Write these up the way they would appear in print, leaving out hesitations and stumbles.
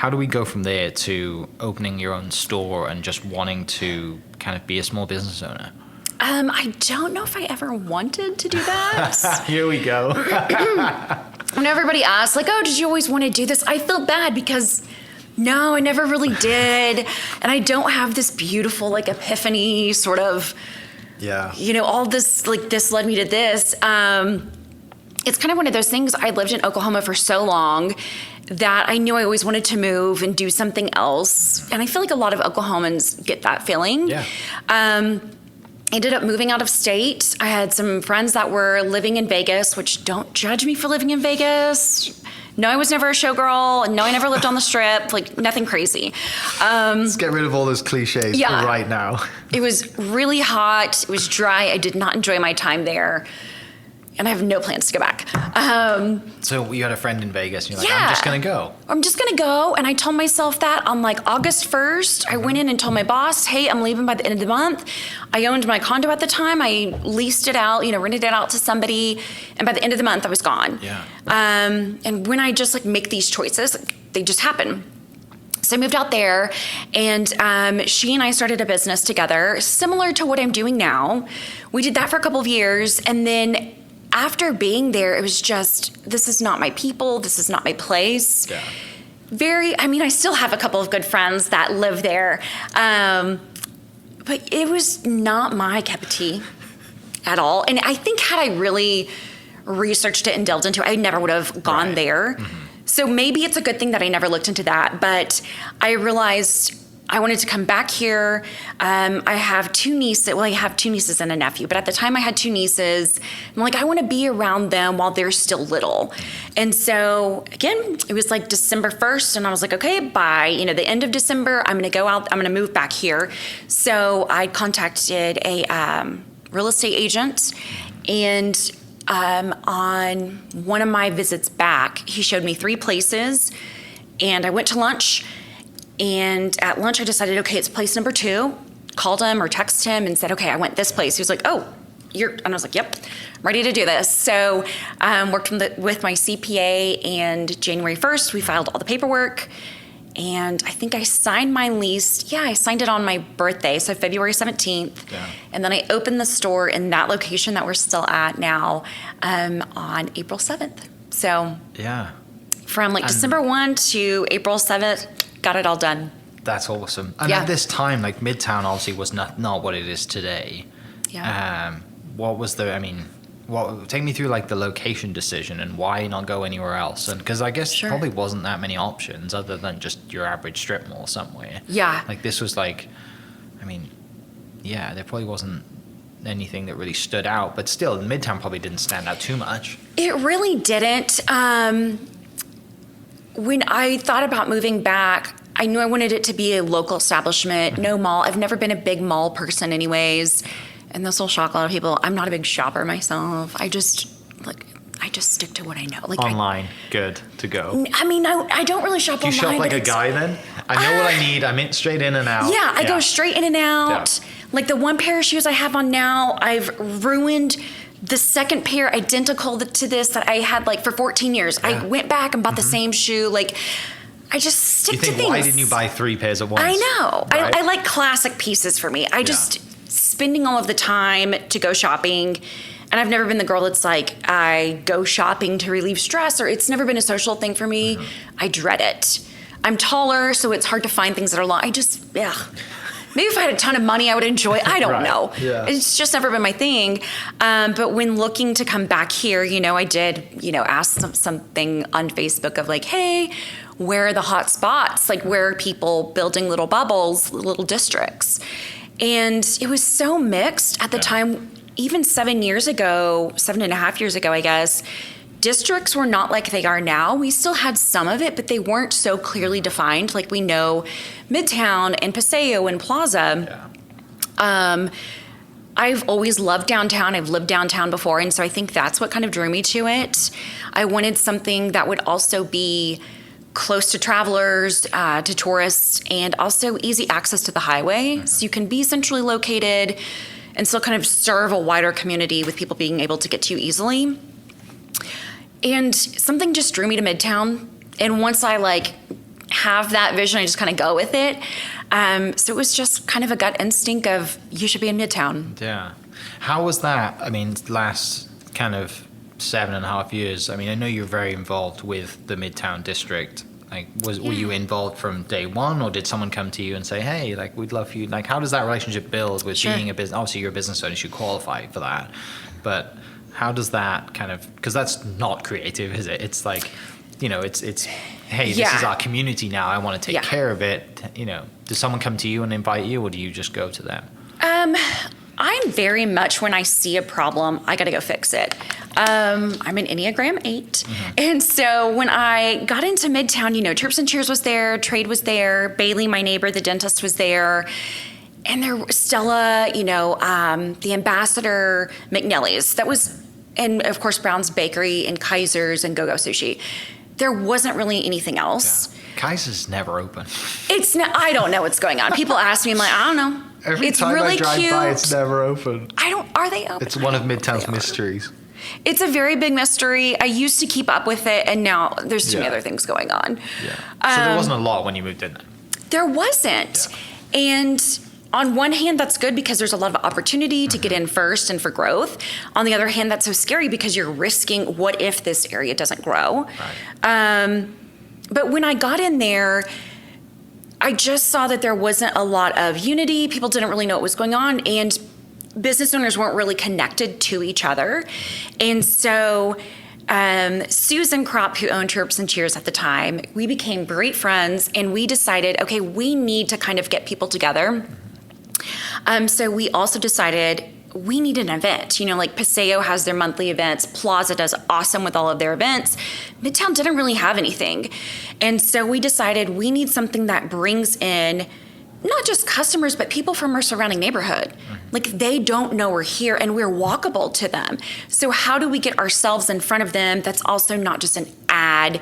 how do we go from there to opening your own store and just wanting to kind of be a small business owner? I don't know if I ever wanted to do that. Here we go. When everybody asks, like, oh, did you always want to do this? I feel bad because no, I never really did. And I don't have this beautiful, like, epiphany sort of, all this, like, this led me to this. It's kind of one of those things. I lived in Oklahoma for so long that I knew I always wanted to move and do something else. And I feel like a lot of Oklahomans get that feeling. Yeah. Ended up moving out of state. I had some friends that were living in Vegas, which don't judge me for living in Vegas. No, I was never a showgirl. No, I never lived on the Strip. Like, nothing crazy. Let's get rid of all those cliches for right now. It was really hot. It was dry. I did not enjoy my time there. And I have no plans to go back. So you had a friend in Vegas, and you're like, I'm just going to go. I'm just going to go. And I told myself that on like August 1st, I went in and told my boss, hey, I'm leaving by the end of the month. I owned my condo at the time. I leased it out, rented it out to somebody. And by the end of the month, I was gone. Yeah. And when I just like make these choices, they just happen. So I moved out there, and she and I started a business together, similar to what I'm doing now. We did that for a couple of years, and then after being there, it was just, this is not my people, this is not my place. Yeah. I still have a couple of good friends that live there, but it was not my cup of tea at all. And I think had I really researched it and delved into it, I never would have gone there. Mm-hmm. So maybe it's a good thing that I never looked into that, but I realized I wanted to come back here. I have two nieces. Well, I have two nieces and a nephew, but at the time I had two nieces. I'm like, I want to be around them while they're still little. And so again, it was like December 1st, and I was like, okay, by the end of December, I'm going to go out. I'm going to move back here. So I contacted a real estate agent, and on one of my visits back, he showed me 3 places, and I went to lunch. And at lunch, I decided, okay, it's place number 2. Called him or texted him and said, okay, I went this place. He was like, oh, and I was like, yep, I'm ready to do this. So worked with my CPA, and January 1st, we filed all the paperwork. And I think I signed my lease. Yeah, I signed it on my birthday, so February 17th. Yeah. And then I opened the store in that location that we're still at now on April 7th. So from December 1 to April 7th, got it all done. That's awesome. And at this time, like, Midtown obviously was not what it is today. Yeah. What was take me through like the location decision and why not go anywhere else? And because I guess there probably wasn't that many options other than just your average strip mall somewhere. Yeah. Like this was like, there probably wasn't anything that really stood out, but still, Midtown probably didn't stand out too much. It really didn't. When I thought about moving back, I knew I wanted it to be a local establishment, no mall. I've never been a big mall person anyways. And this will shock a lot of people. I'm not a big shopper myself. I just stick to what I know. Like online, good to go. I don't really shop online. Do you shop like a guy then? I know what I need. I'm in straight in and out. Yeah, I go straight in and out. Yeah. Like the one pair of shoes I have on now, I've ruined the second pair identical to this that I had like for 14 years. Yeah. I went back and bought the same shoe. Like, I just stick to things. Why didn't you buy 3 pairs at once? I know. Right? I like classic pieces for me. Spending all of the time to go shopping. And I've never been the girl that's like, I go shopping to relieve stress, or it's never been a social thing for me. Mm-hmm. I dread it. I'm taller, so it's hard to find things that are long. Maybe if I had a ton of money, I would enjoy it. I don't know. Yeah. It's just never been my thing. But when looking to come back here, I did, ask something on Facebook of like, hey, where are the hot spots? Like, where are people building little bubbles, little districts? And it was so mixed at the time. Even 7.5 years ago, I guess, districts were not like they are now. We still had some of it, but they weren't so clearly defined. Like we know Midtown and Paseo and Plaza. Yeah. I've always loved downtown. I've lived downtown before, and so I think that's what kind of drew me to it. I wanted something that would also be close to travelers, to tourists, and also easy access to the highway. Mm-hmm. So you can be centrally located and still kind of serve a wider community with people being able to get to you easily. And something just drew me to Midtown. And once I have that vision. I just kind of go with it. So it was just kind of a gut instinct of, you should be in Midtown. Yeah. How was that? I mean, last kind of 7.5 years. I mean, I know you're very involved with the Midtown district. Like, were you involved from day one, or did someone come to you and say, hey, like, we'd love you? Like, how does that relationship build with being a business? Obviously, you're a business owner, you should qualify for that. But how does that kind of, because that's not creative, is it? It's like, you know, it's hey, this is our community now. I want to take care of it. You know, does someone come to you and invite you, or do you just go to them? I'm very much, when I see a problem, I got to go fix it. I'm an Enneagram 8. And so when I got into Midtown, you know, Chirps and Cheers was there, Trade was there, Bailey, my neighbor, the dentist, was there. And there was Stella, you know, the Ambassador, McNelly's. That was, and of course, Brown's Bakery and Kaiser's and Go-Go Sushi. There wasn't really anything else. Yeah. Kaiser's never open. It's not, I don't know what's going on. People ask me, I'm like, I don't know. Every time really I drive cute. by, it's never open. Are they open? It's one of Midtown's mysteries. It's a very big mystery. I used to keep up with it, and now there's too many other things going on. Yeah. So there wasn't a lot when you moved in then? There wasn't. Yeah. And on one hand, that's good because there's a lot of opportunity to get in first and for growth. On the other hand, that's so scary because you're risking, what if this area doesn't grow? Right. But when I got in there, I just saw that there wasn't a lot of unity. People didn't really know what was going on, and business owners weren't really connected to each other. And so Susan Kropp, who owned Chirps and Cheers at the time, we became great friends, and we decided, okay, we need to kind of get people together. So we also decided we need an event. You know, like Paseo has their monthly events. Plaza does awesome with all of their events. Midtown didn't really have anything. And so we decided we need something that brings in not just customers, but people from our surrounding neighborhood. Like, they don't know we're here, and we're walkable to them. So how do we get ourselves in front of them that's also not just an ad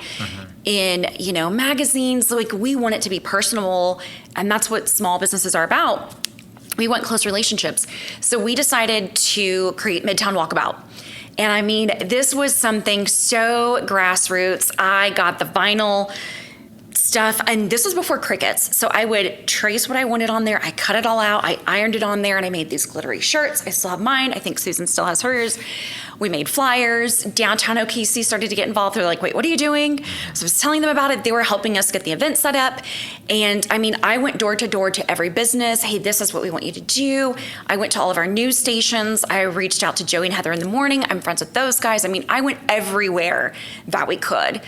in, you know, magazines? Like, we want it to be personable, and that's what small businesses are about. We want close relationships. So we decided to create Midtown Walkabout. And I mean, this was something so grassroots. I got the vinyl stuff, and this was before Crickets. So I would trace what I wanted on there. I cut it all out. I ironed it on there, and I made these glittery shirts. I still have mine. I think Susan still has hers. We made flyers. Downtown OKC started to get involved. They're like, wait, what are you doing? So I was telling them about it. They were helping us get the event set up. And I mean, I went door to door to every business. Hey, this is what we want you to do. I went to all of our news stations. I reached out to Joey and Heather in the morning. I'm friends with those guys. I mean, I went everywhere that we could,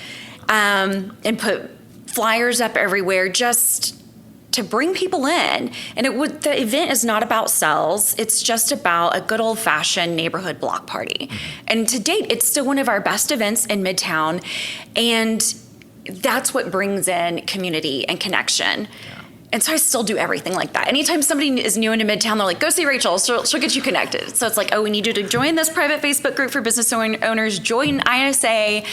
and put flyers up everywhere just to bring people in. And the event is not about sales. It's just about a good old-fashioned neighborhood block party. And to date, it's still one of our best events in Midtown. And that's what brings in community and connection. Yeah. And so I still do everything like that. Anytime somebody is new into Midtown, they're like, go see Rachael. She'll get you connected. So it's like, oh, we need you to join this private Facebook group for business owners. Join ISA.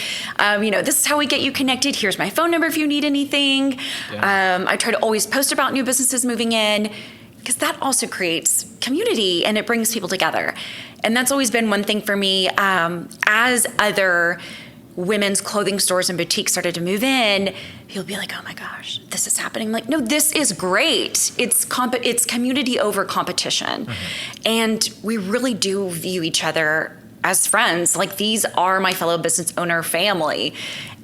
You know, this is how we get you connected. Here's my phone number if you need anything. Yeah. I try to always post about new businesses moving in, because that also creates community and it brings people together. And that's always been one thing for me. As other women's clothing stores and boutiques started to move in, people be like, oh my gosh, this is happening. I'm like, no, this is great. It's community over competition. And we really do view each other as friends. Like, these are my fellow business owner family.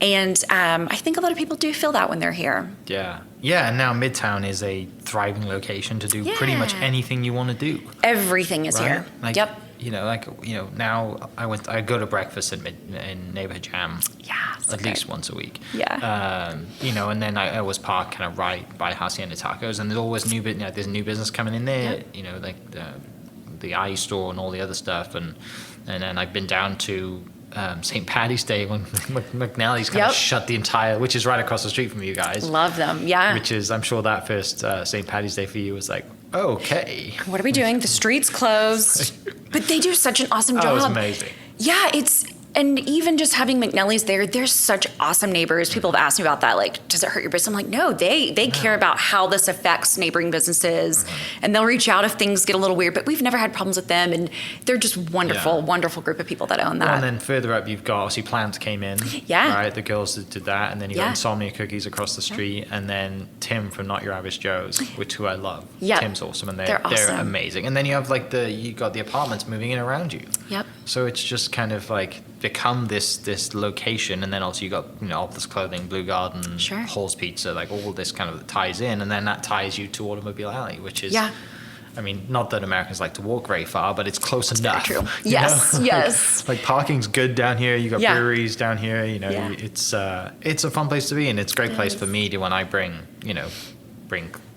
And I think a lot of people do feel that when they're here. Yeah. Yeah, and now Midtown is a thriving location to do pretty much anything you want to do. Everything is here. Like, yep. You know, like, you know, now I go to breakfast in Neighborhood Jam at least once a week. Yeah. You know, and then I always park kind of right by Hacienda Tacos, and there's always there's new business coming in there. Yep. You know, like the eye store and all the other stuff, and then I've been down to St. Patty's Day when McNally's kind of shut the entire, which is right across the street from you guys. Love them, yeah. Which is, I'm sure that first St. Patty's Day for you was like, okay. What are we doing? The street's closed. But they do such an awesome job. Oh, it's amazing. Yeah, And even just having McNally's there, they're such awesome neighbors. People have asked me about that. Like, does it hurt your business? I'm like, no, they care about how this affects neighboring businesses. And they'll reach out if things get a little weird. But we've never had problems with them. And they're just wonderful, wonderful group of people that own that. Well, and then further up, you've got, obviously, Plant came in. Yeah. Right, the girls that did that. And then you got Insomnia Cookies across the street. And then Tim from Not Your Average Joe's, who I love. Yep. Tim's awesome. And They're awesome. amazing. And then you have, like, you got the apartments moving in around you. Yep. So it's just kind of like become this location, and then also you got Optus Clothing, Blue Garden, Sure. Hall's Pizza, like all this kind of ties in, and then that ties you to Automobile Alley, which is, I mean, not that Americans like to walk very far, but it's close enough. Very true. you Yes, know? yes. Like parking's good down here. You got breweries down here. Yeah. It's a fun place to be, and it's a great place for me to when I bring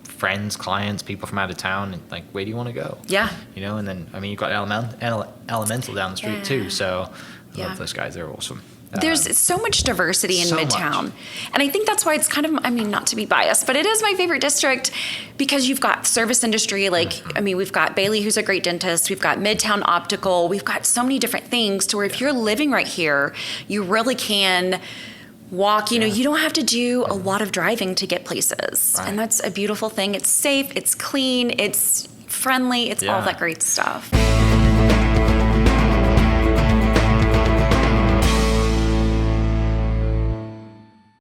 friends, clients, people from out of town, and like, where do you want to go? Yeah. And then, I mean, you've got Elemental down the street too, so I Yeah. love those guys. They're awesome. There's so much diversity in so Midtown. much. And I think that's why it's kind of, I mean, not to be biased, but it is my favorite district because you've got service industry. Like, I mean, we've got Bailey, who's a great dentist. We've got Midtown Optical. We've got so many different things to where if you're living right here, you really can walk, you don't have to do a lot of driving to get places. Right. And that's a beautiful thing. It's safe, it's clean, it's friendly, it's all that great stuff.